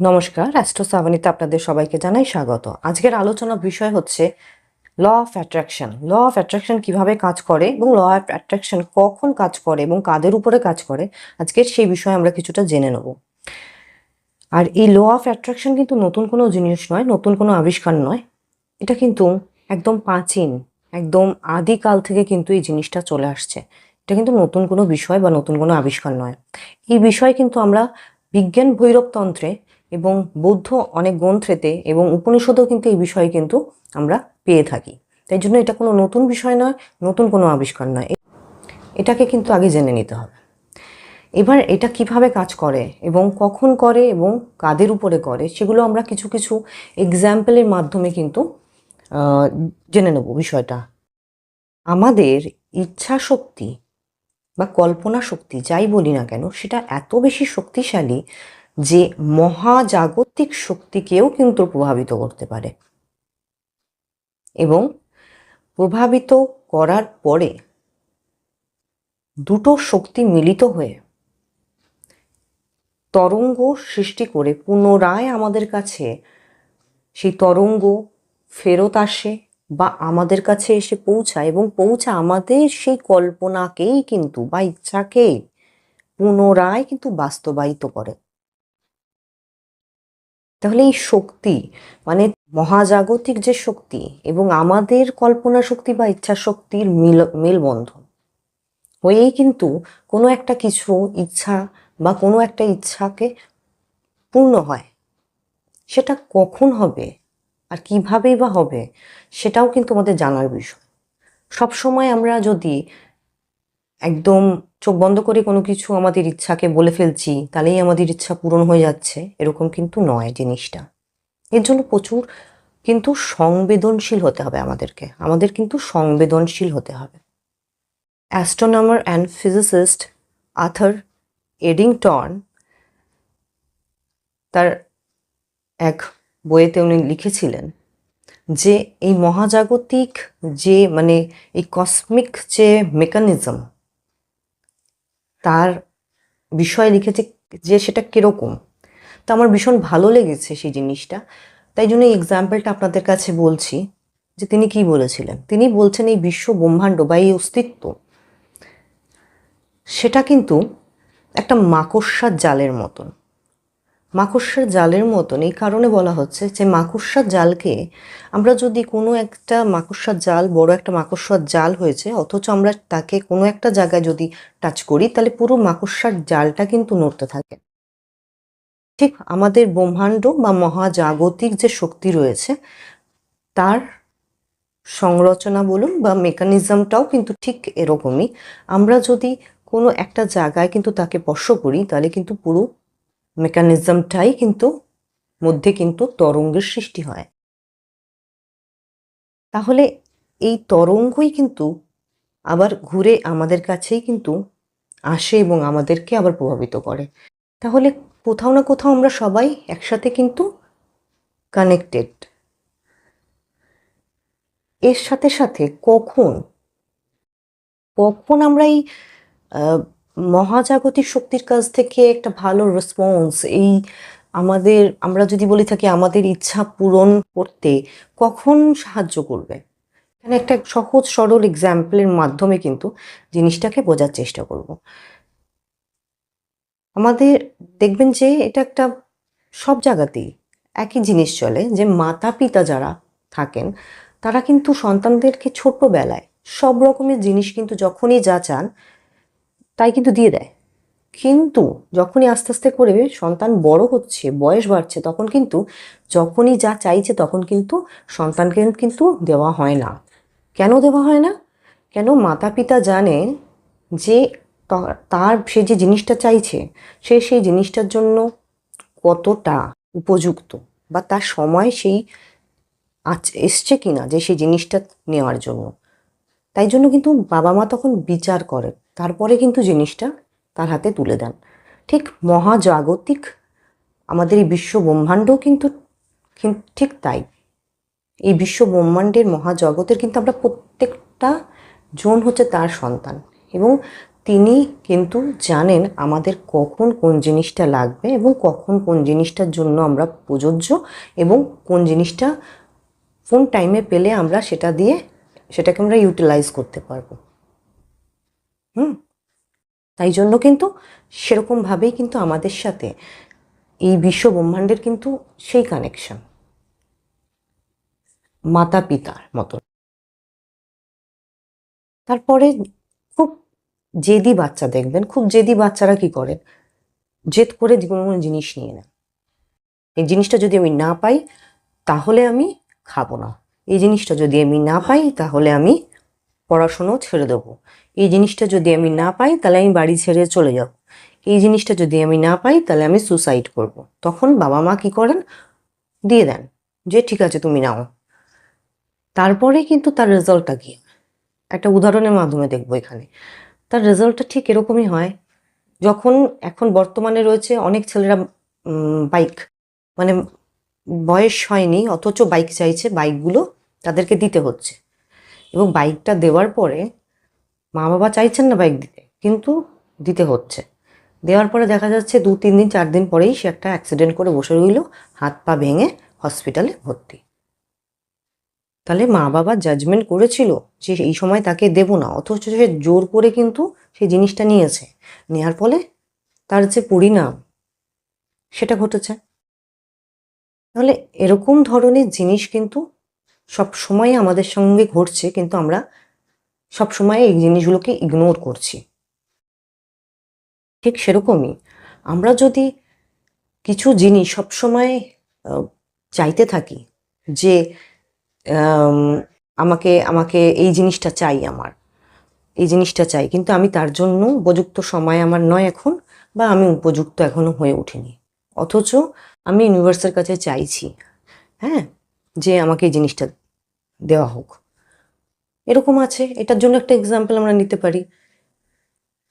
নমস্কার, অ্যাস্ট্রো শ্রাবণীতে আপনাদের সবাইকে জানাই স্বাগত। আজকের আলোচনার বিষয় হচ্ছে law of attraction. Law of attraction কিভাবে কাজ করে এবং ল অফ অ্যাট্রাকশন কখন কাজ করে এবং কাদের উপরে কাজ করে, আজকের সেই বিষয়ে আমরা কিছুটা জেনে নেব। আর এই ল অফ অ্যাট্রাকশন কিন্তু নতুন কোনো জিনিস নয়, নতুন কোনো আবিষ্কার নয়। এটা কিন্তু একদম প্রাচীন, একদম আদিকাল থেকে কিন্তু এই জিনিসটা চলে আসছে। এটা কিন্তু নতুন কোনো বিষয় বা নতুন কোনো আবিষ্কার নয়। এই বিষয় কিন্তু আমরা বিজ্ঞান ভৈরবতন্ত্রে এবং বৌদ্ধ অনেক গ্রন্থেতে এবং উপনিষদেও কিন্তু এই বিষয়ে কিন্তু আমরা পেয়ে থাকি। তাই জন্য এটা কোনো নতুন বিষয় নয়, নতুন কোনো আবিষ্কার নয়। এটাকে কিন্তু আগে জেনে নিতে হবে। এবার এটা কিভাবে কাজ করে এবং কখন করে এবং কাদের উপরে করে, সেগুলো আমরা কিছু কিছু এক্সাম্পলের মাধ্যমে কিন্তু জেনে নেব বিষয়টা। আমাদের ইচ্ছা শক্তি বা কল্পনা শক্তি যাই বলি না কেন, সেটা এত বেশি শক্তিশালী যে মহাজাগতিক শক্তিকেও কিন্তু প্রভাবিত করতে পারে। এবং প্রভাবিত করার পরে দুটো শক্তি মিলিত হয়ে তরঙ্গ সৃষ্টি করে পুনরায় আমাদের কাছে সেই তরঙ্গ ফেরত আসে বা আমাদের কাছে এসে পৌঁছায় এবং আমাদের সেই কল্পনাকেই কিন্তু বা ইচ্ছাকেই পুনরায় কিন্তু বাস্তবায়িত করে। তাহলে এই শক্তি মানে মহাজাগতিক যে শক্তি এবং আমাদের কল্পনা শক্তি বা ইচ্ছা শক্তির মেলবন্ধন হয়েই কিন্তু কোনো একটা কিছু ইচ্ছা বা কোনো একটা ইচ্ছাকে পূর্ণ হয়। সেটা কখন হবে আর কিভাবেই বা হবে, সেটাও কিন্তু আমাদের জানার বিষয়। সবসময় আমরা যদি একদম চোখ বন্ধ করে কোনো কিছু আমাদের ইচ্ছাকে বলে ফেলছি তাহলেই আমাদের ইচ্ছা পূরণ হয়ে যাচ্ছে, এরকম কিন্তু নয় জিনিসটা। এর জন্য প্রচুর কিন্তু সংবেদনশীল হতে হবে আমাদের কিন্তু সংবেদনশীল হতে হবে। Astronomer and physicist Arthur Eddington তার এক বইয়েতে উনি লিখেছিলেন যে এই মহাজাগতিক যে এই কসমিক যে মেকানিজম, তার বিষয়ে লিখেছে যে সেটা কিরকম। তো আমার ভীষণ ভালো লেগেছে সেই জিনিসটা, তাই জন্য এই এক্সাম্পলটা আপনাদের কাছে বলছি। যে তিনি কি বলেছিলেন, তিনি বলছেন এই বিশ্ব ব্রহ্মাণ্ড বা এই অস্তিত্ব, সেটা কিন্তু একটা মাকড়সার জালের মতন। মাকড়সার জালের মতন এই কারণে বলা হচ্ছে যে মাকড়সার জালকে আমরা যদি কোনো একটা মাকড়সার জাল, বড় একটা মাকড়সার জাল হয়েছে, অথচ আমরা তাকে কোনো একটা জায়গায় যদি টাচ করি তাহলে পুরো মাকড়সার জালটা কিন্তু নড়তে থাকে। ঠিক আমাদের ব্রহ্মাণ্ড বা মহাজাগতিক যে শক্তি রয়েছে তার সংরচনা বলুন বা মেকানিজমটাও কিন্তু ঠিক এরকমই। আমরা যদি কোনো একটা জায়গায় কিন্তু তাকে স্পর্শ করি তাহলে কিন্তু পুরো মেকানিজমটাই কিন্তু মধ্যে কিন্তু তরঙ্গের সৃষ্টি হয়। তাহলে এই তরঙ্গই কিন্তু আবার ঘুরে আমাদের কাছেই কিন্তু আসে এবং আমাদেরকে আবার প্রভাবিত করে। তাহলে কোথাও না কোথাও আমরা সবাই একসাথে কিন্তু কানেক্টেড। এর সাথে সাথে কখন কখন আমরা এই মহাজাগতিক শক্তির কাছ থেকে একটা ভালো রেসপন্স, আমরা যদি বলি থাকি আমাদের ইচ্ছা পূরণ করতে কখন সাহায্য করবে, এখানে একটা সহজ সরল এক্সাম্পলের মাধ্যমে কিন্তু জিনিসটাকে বোঝার চেষ্টা করব। আমাদের দেখবেন যে এটা একটা সব জায়গাতেই একই জিনিস চলে, যে মাতা পিতা যারা থাকেন তারা কিন্তু সন্তানদেরকে ছোট্টবেলায় সব রকমের জিনিস কিন্তু যখনই যা চান তাই কিন্তু দিয়ে দেয়। কিন্তু যখনই আস্তে আস্তে করে সন্তান বড় হচ্ছে, বয়স বাড়ছে, তখন কিন্তু যখনই যা চাইছে তখন কিন্তু সন্তানকে কিন্তু দেওয়া হয় না। কেন দেওয়া হয় না? কেন? মাতা পিতা জানেন যে তার সে যে জিনিসটা চাইছে সে সেই জিনিসটার জন্য কতটা উপযুক্ত বা তার সময় সেই এসছে কিনা যে সেই জিনিসটা নেওয়ার জন্য। তাই জন্য কিন্তু বাবা মা তখন বিচার করেন, তারপরে কিন্তু জিনিসটা তার হাতে তুলে দেন। ঠিক মহাজাগতিক আমাদের এই বিশ্ব ব্রহ্মাণ্ডও কিন্তু ঠিক তাই। এই বিশ্ব ব্রহ্মাণ্ডের মহাজগতের কিন্তু আমরা প্রত্যেকটা জন হচ্ছে তার সন্তান এবং তিনি কিন্তু জানেন আমাদের কখন কোন জিনিসটা লাগবে এবং কখন কোন জিনিসটার জন্য আমরা প্রযোজ্য, এবং কোন জিনিসটা কোন টাইমে পেলে আমরা সেটাকে আমরা ইউটিলাইজ করতে পারবো। তাই জন্য কিন্তু সেরকমভাবেই কিন্তু আমাদের সাথে এই বিশ্ব ব্রহ্মাণ্ডের কিন্তু সেই কানেকশন মাতা পিতার মতো। তারপরে খুব জেদি বাচ্চা দেখবেন, খুব জেদি বাচ্চারা কি করেন, জেদ করে কোনো জিনিস নিয়ে নেন। এই জিনিসটা যদি আমি না পাই তাহলে আমি খাবো না, এই জিনিসটা যদি আমি না পাই তাহলে আমি পড়াশুনো ছেড়ে দেবো, এই জিনিসটা যদি আমি না পাই তাহলে আমি বাড়ি ছেড়ে চলে যাব, এই জিনিসটা যদি আমি না পাই তাহলে আমি সুসাইড করব। তখন বাবা মা কি করেন, দিয়ে দেন যে ঠিক আছে তুমি নাও। তারপরে কিন্তু তার রেজাল্টটা কি, একটা উদাহরণের মাধ্যমে দেখবো এখানে। তার রেজাল্টটা ঠিক এরকমই হয়, যখন এখন বর্তমানে রয়েছে অনেক ছেলেরা বাইক, মানে বয়স হয়নি অথচ বাইক চাইছে, বাইকগুলো তাদেরকে দিতে হচ্ছে, এবং বাইকটা দেওয়ার পরে মা বাবা চাইছেন না বাইক দিতে, কিন্তু দিতে হচ্ছে। দেওয়ার পরে দেখা যাচ্ছে 2-3 দিন 4 দিন পরেই সে একটা অ্যাক্সিডেন্ট করে বসে রইল, হাত পা ভেঙে হসপিটালে ভর্তি। তাহলে মা বাবা জাজমেন্ট করেছিল যে এই সময় তাকে দেব না, অথচ সে জোর করে কিন্তু সেই জিনিসটা নিয়েছে, নেওয়ার ফলে তার যে পরিণাম সেটা ঘটেছে। তাহলে এরকম ধরনের জিনিস কিন্তু সব সময় আমাদের সঙ্গে ঘটছে, কিন্তু আমরা সব সময় এই জিনিসগুলোকে ইগনোর করছি। ঠিক সেরকমই আমরা যদি কিছু জিনিস সবসময় চাইতে থাকি যে আমাকে আমাকে এই জিনিসটা চাই, আমার এই জিনিসটা চাই, কিন্তু আমি তার জন্য উপযুক্ত সময় আমার নয় এখন, বা আমি উপযুক্ত এখনো হয়ে উঠিনি, অথচ আমি ইউনিভার্সের কাছে চাইছি, হ্যাঁ, যে আমাকে এই জিনিসটা দেওয়া হোক। এরকম আছে, এটার জন্য একটা এক্সাম্পল আমরা নিতে পারি।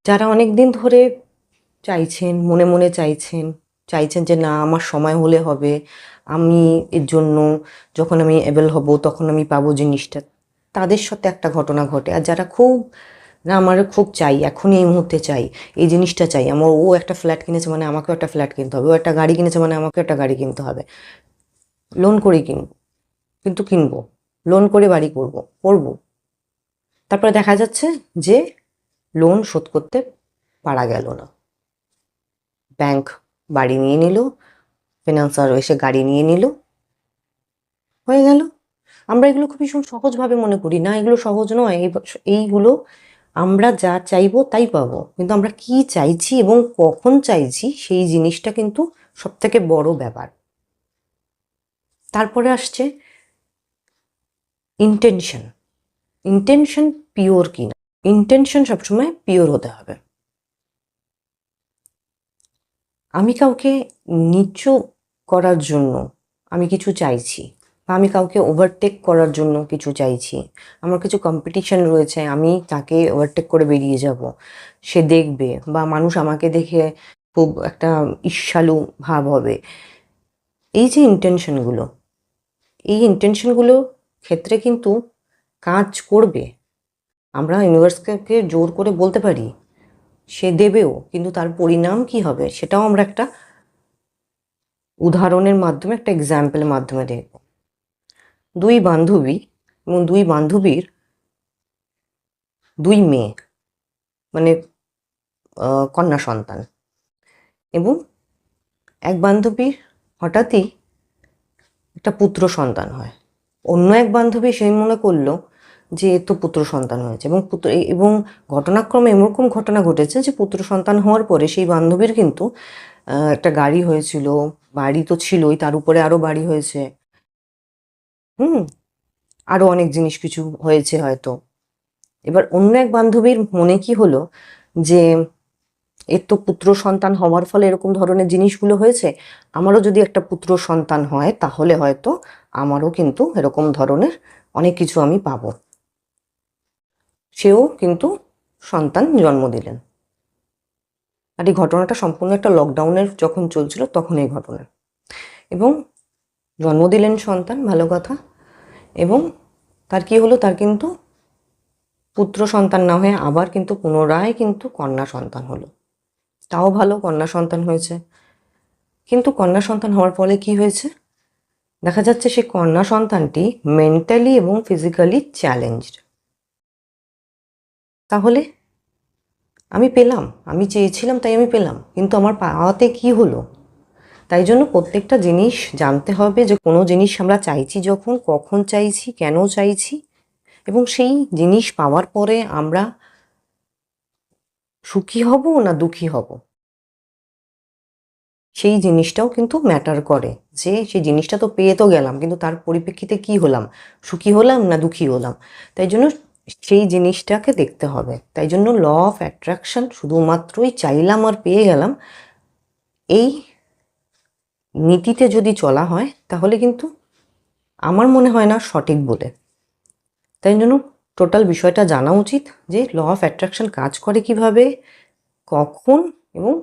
যারা অনেক দিন ধরে চাইছেন, মনে মনে চাইছেন যে না আমার সময় হলে হবে, আমি এর জন্য যখন আমি অ্যাভেল হব তখন আমি পাবো জিনিসটা, তাদের সাথে একটা ঘটনা ঘটে। আর যারা খুব না আমার খুব চাই, এখনই এই মুহূর্তে চাই, এই জিনিসটা চাই আমার, ও একটা ফ্ল্যাট কিনেছে মানে আমাকেও একটা ফ্ল্যাট কিনতে হবে, ও একটা গাড়ি কিনেছে মানে আমাকেও একটা গাড়ি কিনতে হবে, লোন করে কিনবো, কিন্তু কিনবো, লোন করে বাড়ি করবো। তারপরে দেখা যাচ্ছে যে লোন শোধ করতে পারা গেল না, ব্যাংক বাড়ি নিয়ে নিল, ফিনান্সার এসে গাড়ি নিয়ে নিল, হয়ে গেল। আমরা এগুলো খুব ভীষণ সহজভাবে মনে করি, না এগুলো সহজ নয়, এইগুলো আমরা যা চাইবো তাই পাবো, কিন্তু আমরা কি চাইছি এবং কখন চাইছি সেই জিনিসটা কিন্তু সব থেকে বড় ব্যাপার। তারপরে আসছে ইন্টেনশন। ইন্টেনশন পিওর কিনা, ইন্টেনশন সবসময় পিওর হতে হবে। আমি কাউকে নিচু করার জন্য আমি কিছু চাইছি, বা আমি কাউকে ওভারটেক করার জন্য কিছু চাইছি, আমার কিছু কম্পিটিশন রয়েছে, আমি তাকে ওভারটেক করে বেরিয়ে যাব, সে দেখবে, বা মানুষ আমাকে দেখে খুব একটা ঈর্ষালু ভাব হবে, এই যে ইন্টেনশনগুলো, এই ইন্টেনশনগুলো ক্ষেত্রে কিন্তু কাজ করবে। আমরা ইউনিভার্সকে জোর করে বলতে পারি, সে দেবেও, কিন্তু তার পরিণাম কি হবে সেটাও আমরা একটা উদাহরণের মাধ্যমে, একটা এক্সাম্পলের মাধ্যমে দেখব। দুই বান্ধবী, এবং দুই বান্ধবীর দুই মেয়ে, মানে কন্যা সন্তান, এবং এক বান্ধবীর হঠাৎই একটা পুত্র সন্তান হয়, অন্য এক বান্ধবী সেই মনে করলো যে এ তো পুত্র সন্তান হয়েছে, এবং ঘটনাক্রমে এরকম ঘটনা ঘটেছে যে পুত্র সন্তান হওয়ার পরে সেই বান্ধবীর কিন্তু একটা গাড়ি হয়েছিল, বাড়ি তো ছিলই, তার উপরে আরো বাড়ি হয়েছে, আরো অনেক জিনিস কিছু হয়েছে হয়তো। এবার অন্য এক বান্ধবীর মনে কি হলো যে এর তো পুত্র সন্তান হওয়ার ফলে এরকম ধরনের জিনিসগুলো হয়েছে, আমারও যদি একটা পুত্র সন্তান হয় তাহলে হয়তো আমারও কিন্তু এরকম ধরনের অনেক কিছু আমি পাবো। সেও কিন্তু সন্তান জন্ম দিলেন। আর এই ঘটনাটা সম্পূর্ণ একটা লকডাউনের যখন চলছিল তখন এই ঘটনা, এবং জন্ম দিলেন সন্তান, ভালো কথা, এবং তার কি হলো, তার কিন্তু পুত্র সন্তান না হয়ে আবার কিন্তু পুনরায় কিন্তু কন্যা সন্তান হলো। তাও ভালো, কন্যা সন্তান হয়েছে। কিন্তু কন্যা সন্তান হওয়ার ফলে কি হয়েছে? দেখা যাচ্ছে সেই কন্যা সন্তানটি মেন্টালি এবং ফিজিক্যালি চ্যালেঞ্জড। তাহলে আমি পেলাম, আমি চেয়েছিলাম তাই আমি পেলাম, কিন্তু আমার পাওয়াতে কি হলো? তাই জন্য প্রত্যেকটা জিনিস জানতে হবে যে কোনো জিনিস আমরা চাইছি যখন, কখন চাইছি, কেন চাইছি, এবং সেই জিনিস পাওয়ার পরে আমরা সুখী হব না দুঃখী হব, সেই জিনিসটাও কিন্তু ম্যাটার করে। যে সেই জিনিসটা তো পেয়ে তো গেলাম, কিন্তু তার পরিপ্রেক্ষিতে কি হলাম, সুখী হলাম না দুঃখী হলাম। তাই জন্য সেই জিনিসটাকে দেখতে হবে। তাই জন্য ল অফ অ্যাট্রাকশন শুধুমাত্রই চাইলাম আর পেয়ে গেলাম এই নীতিতে যদি চলা হয় তাহলে কিন্তু আমার মনে হয় না সঠিক বলে। তাই জন্য টোটাল বিষয়টা জানা উচিত যে ল অফ অ্যাট্রাকশন কাজ করে কিভাবে, কখন এবং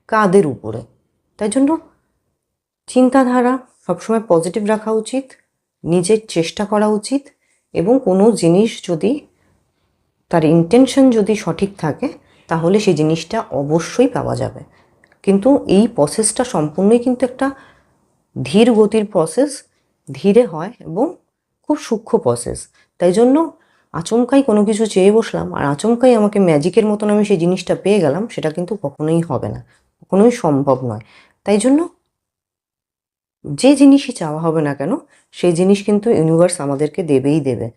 কাদের উপরে। তাই জন্য চিন্তাধারা সবসময় পজিটিভ রাখা উচিত, নিজের চেষ্টা করা উচিত, এবং কোনো জিনিস যদি তার ইন্টেনশন যদি সঠিক থাকে তাহলে সেই জিনিসটা অবশ্যই পাওয়া যাবে। কিন্তু এই প্রসেসটা সম্পূর্ণই কিন্তু একটা ধীর গতির প্রসেস, ধীরে হয় এবং খুব সূক্ষ্ম প্রসেস। তাই জন্য আচমকাই কোনো কিছু চেয়ে বসলাম আর আচমকাই আমাকে ম্যাজিকের মতন আমি সেই জিনিসটা পেয়ে গেলাম, সেটা কিন্তু কখনোই হবে না, কখনোই সম্ভব নয়। তাই জন্য যে জিনিসই চাওয়া হবে না কেন সেই জিনিস কিন্তু ইউনিভার্স আমাদেরকে দেবেই দেবে।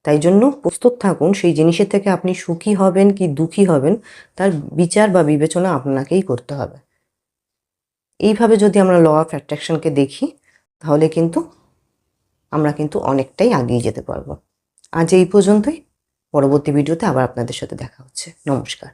তাই জন্য প্রস্তুত থাকুন, সেই জিনিসের থেকে আপনি সুখী হবেন কি দুঃখী হবেন তার বিচার বা বিবেচনা আপনাকেই করতে হবে। এইভাবে যদি আমরা ল অফ অ্যাট্রাকশনকে দেখি তাহলে কিন্তু আমরা কিন্তু অনেকটাই এগিয়ে যেতে পারবো। আজ এই পর্যন্তই। পরবর্তী ভিডিওতে আবার আপনাদের সাথে দেখা হচ্ছে। নমস্কার।